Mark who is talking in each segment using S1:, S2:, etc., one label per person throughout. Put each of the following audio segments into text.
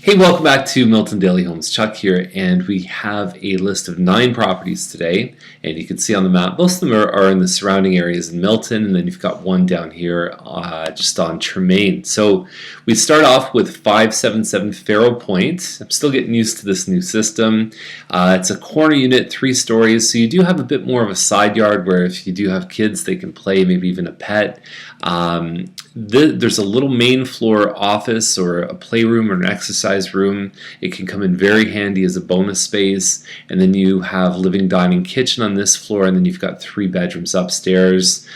S1: Hey, welcome back to Milton Daily Homes. Chuck here, and we have a list of 9 properties today. And you can see on the map, most of them are in the surrounding areas in Milton, and then you've got one down here just on Tremaine. So we start off with 577 Pharo Point. I'm still getting used to this new system. It's a corner unit, 3 stories, so you do have a bit more of a side yard where if you do have kids, they can play, maybe even a pet. There's a little main floor office or a playroom or an exercise room. It can come in very handy as a bonus space, and then you have living, dining, kitchen on this floor, and then you've got 3 bedrooms upstairs.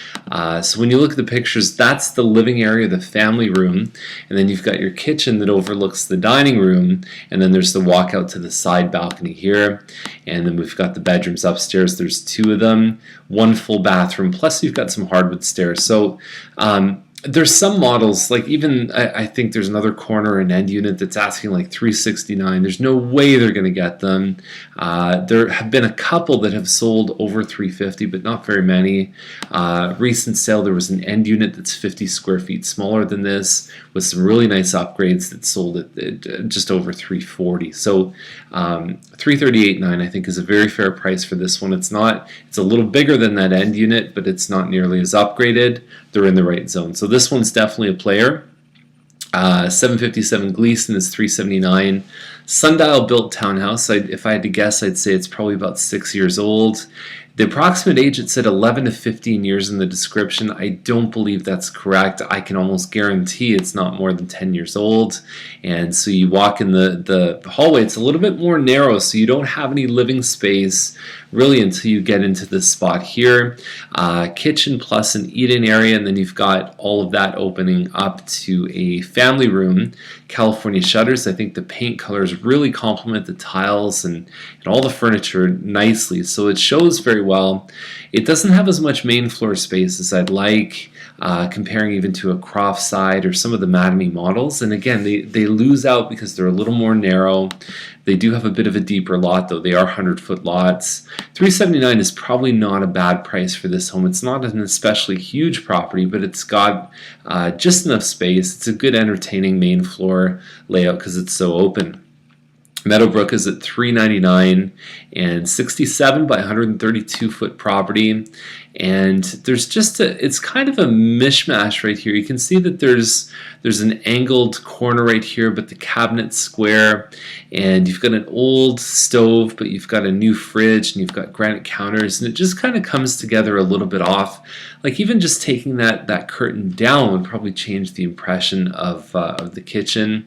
S1: So when you look at the pictures, that's the living area, the family room, and then you've got your kitchen that overlooks the dining room, and then there's the walkout to the side balcony here, and then we've got the bedrooms upstairs. There's 2 of them, 1 full bathroom, plus you've got some hardwood stairs. So there's some models, like even I think there's another corner and end unit that's asking like $369. There's no way they're going to get them. There have been a couple that have sold over $350, but not very many. Recent sale, there was an end unit that's 50 square feet smaller than this with some really nice upgrades that sold at just over $340. So $338.9 I think is a very fair price for this one. It's a little bigger than that end unit, but it's not nearly as upgraded. They're in the right zone. So this one's definitely a player. 757 Gleeson is $379. Sundial built townhouse. If I had to guess, I'd say it's probably about 6 years old. The approximate age, it said 11 to 15 years in the description. I don't believe that's correct. I can almost guarantee it's not more than 10 years old. And so you walk in the hallway, it's a little bit more narrow, so you don't have any living space really until you get into this spot here. Kitchen plus an eat-in area, and then you've got all of that opening up to a family room. California shutters. I think the paint colors really complement the tiles and all the furniture nicely, so it shows very well. It doesn't have as much main floor space as I'd like, comparing even to a Croft side or some of the Mattamy models. And again, they lose out because they're a little more narrow. They do have a bit of a deeper lot, though. They are 100-foot lots. $379 is probably not a bad price for this home. It's not an especially huge property, but it's got just enough space. It's a good, entertaining main floor layout because it's so open. Meadowbrook is at $399 and 67 by 132 foot property, and there's just it's kind of a mishmash right here. You can see that there's an angled corner right here, but the cabinet's square, and you've got an old stove, but you've got a new fridge, and you've got granite counters, and it just kind of comes together a little bit off. Like even just taking that curtain down would probably change the impression of the kitchen.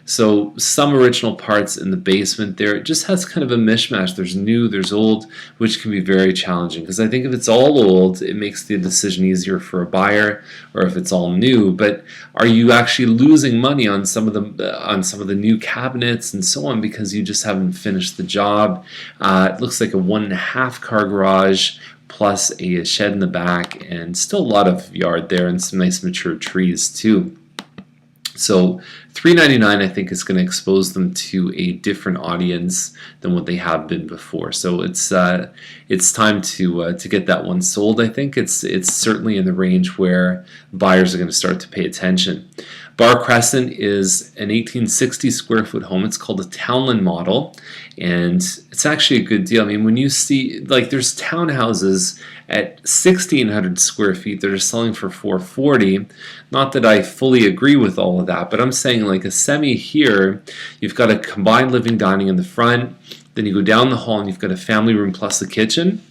S1: So some original parts in the basement there. It just has kind of a mishmash. There's new, there's old, which can be very challenging, because I think if it's all old, it makes the decision easier for a buyer, or if it's all new. But are you actually losing money on some of the new cabinets and so on because you just haven't finished the job? It looks like a 1.5 car garage plus a shed in the back, and still a lot of yard there and some nice mature trees too. So $399 I think is going to expose them to a different audience than what they have been before. So it's time to get that one sold. I think it's certainly in the range where buyers are going to start to pay attention. Barr Crescent is an 1860 square foot home. It's called a Townland model, and it's actually a good deal. I mean, when you see, like, there's townhouses at 1,600 square feet that are selling for $440. Not that I fully agree with all of that, but I'm saying like a semi here, you've got a combined living dining in the front, then you go down the hall and you've got a family room plus a kitchen.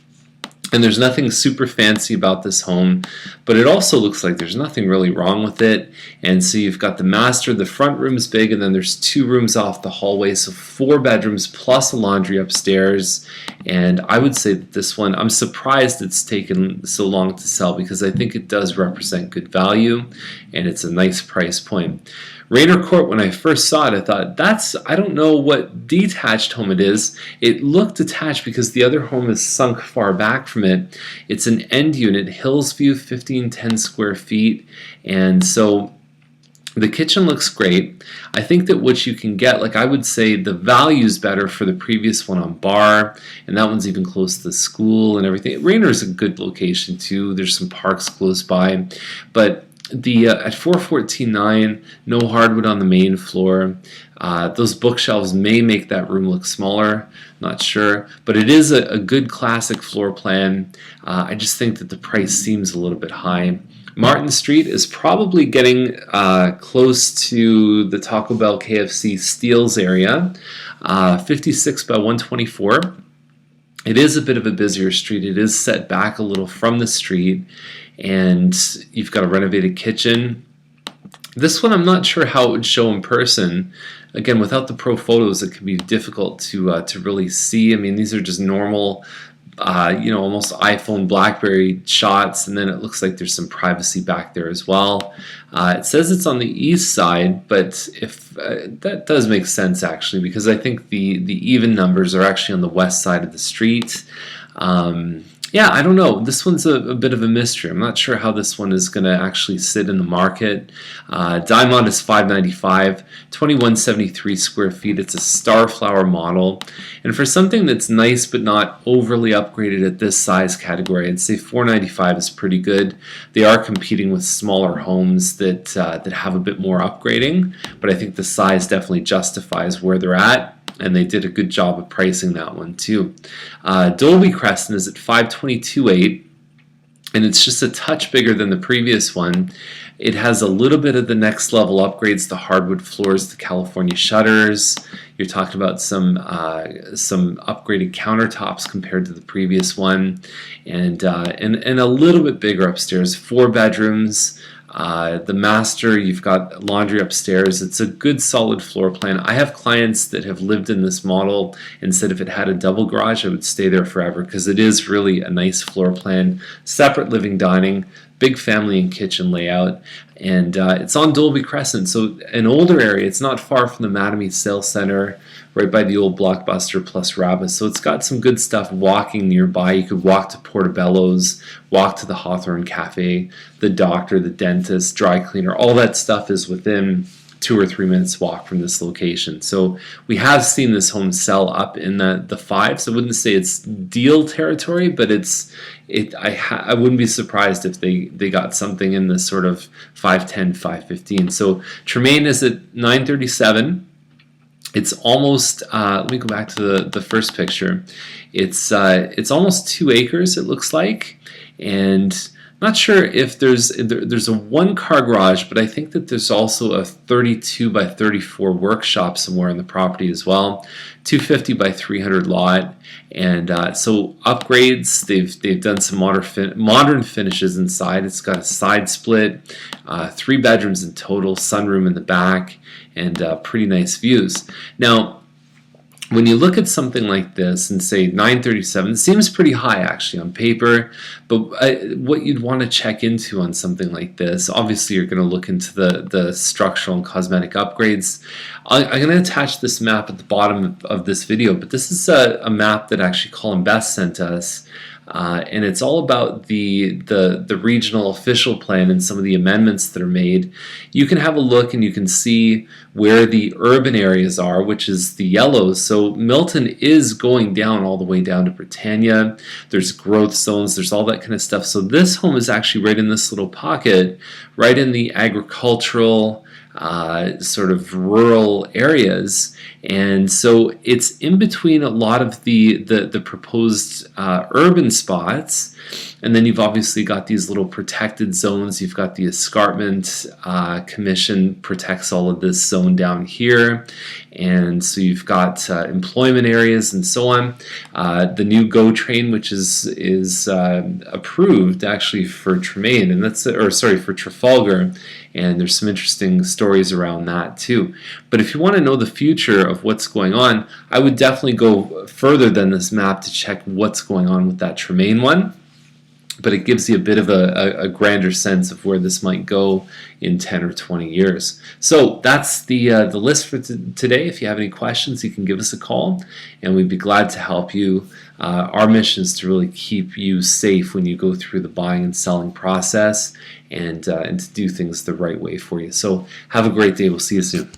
S1: And there's nothing super fancy about this home, but it also looks like there's nothing really wrong with it. And so you've got the master, the front room's big, and then there's 2 rooms off the hallway, so 4 bedrooms plus a laundry upstairs. And I would say that this one, I'm surprised it's taken so long to sell, because I think it does represent good value, and it's a nice price point. Raynor Court, when I first saw it, I thought, I don't know what detached home it is. It looked detached because the other home is sunk far back from it. It's an end unit, Hillsview, 1510 square feet, and so the kitchen looks great. I think that what you can get, like I would say the value's better for the previous one on Barr, and that one's even close to the school and everything. Raynor's a good location too. There's some parks close by, but The at 414.9, no hardwood on the main floor. Those bookshelves may make that room look smaller, not sure, but it is a good classic floor plan. I just think that the price seems a little bit high. Martin Street is probably getting close to the Taco Bell KFC Steeles area, 56 by 124. It is a bit of a busier street. It is set back a little from the street, and you've got a renovated kitchen. This one I'm not sure how it would show in person. Again, without the pro photos, it can be difficult to really see. I mean, these are just normal, almost iPhone, BlackBerry shots, and then it looks like there's some privacy back there as well. It says it's on the east side, but if that does make sense actually, because I think the even numbers are actually on the west side of the street. Yeah, I don't know. This one's a bit of a mystery. I'm not sure how this one is going to actually sit in the market. Dymott is $595, 2173 square feet. It's a Starflower model. And for something that's nice but not overly upgraded at this size category, I'd say $495 is pretty good. They are competing with smaller homes that have a bit more upgrading, but I think the size definitely justifies where they're at. And they did a good job of pricing that one too. Dolby Crescent is at 522.8, and it's just a touch bigger than the previous one. It has a little bit of the next level upgrades, the hardwood floors, the California shutters. You're talking about some upgraded countertops compared to the previous one, and a little bit bigger upstairs. 4 bedrooms. The master, you've got laundry upstairs. It's a good solid floor plan. I have clients that have lived in this model and said if it had a double garage, I would stay there forever because it is really a nice floor plan. Separate living, dining, big family and kitchen layout, and it's on Dolby Crescent, so an older area. It's not far from the Mattamy Sales Center, right by the old Blockbuster plus Rabbit. So it's got some good stuff walking nearby. You could walk to Portobello's, walk to the Hawthorne Cafe, the doctor, the dentist, dry cleaner. All that stuff is within 2 or 3 minutes walk from this location. So we have seen this home sell up in the fives. I wouldn't say it's deal territory, but I wouldn't be surprised if they got something in this sort of 510, 515. So Tremaine is at 937. It's almost, let me go back to the first picture. It's almost 2 acres, it looks like, and not sure if there's a 1-car garage, but I think that there's also a 32 by 34 workshop somewhere on the property as well. 250 by 300 lot, and so upgrades. They've done some modern finishes inside. It's got a side split, 3 bedrooms in total, sunroom in the back, and pretty nice views. Now, when you look at something like this and say 937, it seems pretty high actually on paper, but what you'd want to check into on something like this, obviously you're going to look into the structural and cosmetic upgrades. I'm going to attach this map at the bottom of this video, but this is a map that actually Colin Best sent us. And it's all about the regional official plan and some of the amendments that are made. You can have a look and you can see where the urban areas are, which is the yellows. So Milton is going down all the way down to Britannia. There's growth zones, there's all that kind of stuff. So this home is actually right in this little pocket, right in the agricultural sort of rural areas, and so it's in between a lot of the proposed urban spots, and then you've obviously got these little protected zones. You've got the escarpment commission protects all of this zone down here, and so you've got employment areas and so on. The new GO train, which is approved actually for Tremaine, and for Trafalgar. And there's some interesting stories around that too. But if you want to know the future of what's going on, I would definitely go further than this map to check what's going on with that Tremaine one. But it gives you a bit of a grander sense of where this might go in 10 or 20 years. So that's the list for today. If you have any questions, you can give us a call, and we'd be glad to help you. Our mission is to really keep you safe when you go through the buying and selling process, and to do things the right way for you. So have a great day. We'll see you soon.